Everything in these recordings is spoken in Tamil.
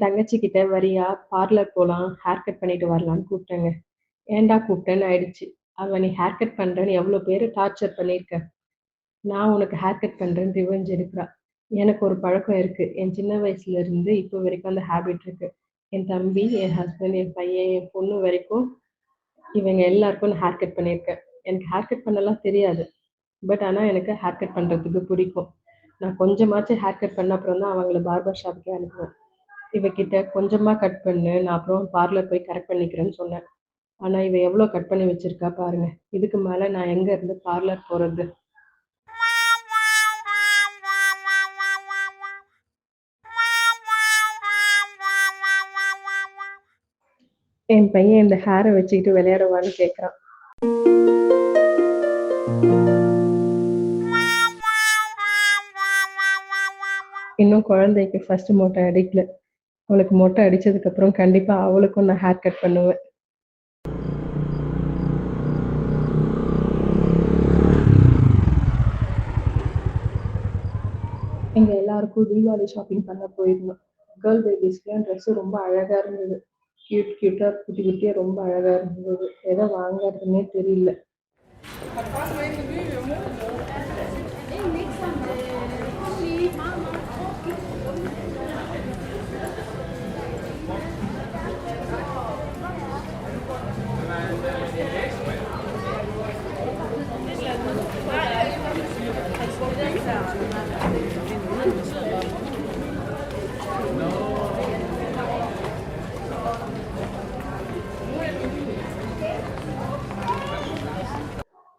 தங்கச்சி கிட்ட வரியா பார்லர் போலாம், ஹேர் கட் பண்ணிட்டு வரலான்னு கூப்பிட்டேங்க. ஏன்டா கூப்பிட்டேன்னு ஆயிடுச்சு. அவ நீ ஹேர் கட் பண்றேன்னு எவ்ளோ பேர டார்ச்சர் பண்ணியிருக்க. நான் உனக்கு ஹேர் கட் பண்றேன்னு ரிவெஞ்ச் எடுக்குறா. எனக்கு ஒரு பழக்கம் இருக்கு. என் சின்ன வயசுல இருந்து இப்ப வரைக்கும் அந்த ஹேபிட் இருக்கு. என் தம்பி, என் ஹஸ்பண்ட், என் பையன், என் பொண்ணு வரைக்கும் இவங்க எல்லாருக்கும் நான் ஹேர் கட் பண்ணியிருக்கேன். எனக்கு ஹேர் கட் பண்ணலாம் தெரியாது. ஆனா எனக்கு ஹேர் கட் பண்றதுக்கு பிடிக்கும். நான் கொஞ்சமாச்சும் ஹேர் கட் பண்ண அப்புறம் தான் அவங்கள பார்பர் ஷாப்புக்கே அனுப்புவேன். இவ கிட்ட கொஞ்சமா கட் பண்ணு, நான் அப்புறம் பார்லர் போய் கரெக்ட் பண்ணிக்கிறேன்னு சொன்னேன். ஆனா இவ எவ்ளோ கட் பண்ணி வச்சிருக்கா பாருங்க. இதுக்கு மேல நான் எங்க இருந்து பார்லர் போறது? என் பையன் இந்த ஹேர வச்சுக்கிட்டு விளையாடவான்னு கேட்குறான். இன்னும் குழந்தைக்கு ஃபர்ஸ்ட் மொட்டை அடிக்கல. அவளுக்கு மொட்டை அடிச்சதுக்கு அப்புறம் கண்டிப்பா அவளுக்கும் நான் ஹேர் கட் பண்ணுவேன். எங்க எல்லாருக்கும் தீபாவளி ஷாப்பிங் பண்ண போயிருந்தோம். கேர்ள் பேபிஸ்க்குலாம் ட்ரெஸ் ரொம்ப அழகா இருந்தது. கியூட்டா குட்டி குட்டியா ரொம்ப அழகா இருந்தது. எதை வாங்குறதுன்னே தெரியல.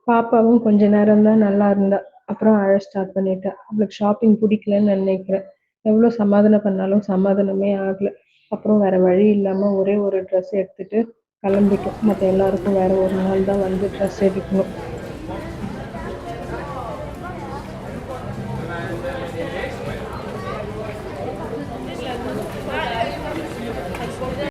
பாப்பாவும் கொஞ்ச நேரம் தான் நல்லா இருந்தா. அப்புறம் அழ ஸ்டார்ட் பண்ணிட்டா. அவளுக்கு ஷாப்பிங் பிடிக்கலன்னு நினைக்கிறேன். எவ்வளோ சமாதானம் பண்ணாலும் சமாதானமே ஆகல. அப்புறம் வேற வழி இல்லாம ஒரே ஒரு ட்ரெஸ் எடுத்துட்டு கிளம்பிட்டோம். மத்த எல்லாருக்கும் வேற ஒரு நாள் தான் வந்து ட்ரெஸ் எடுக்கணும்.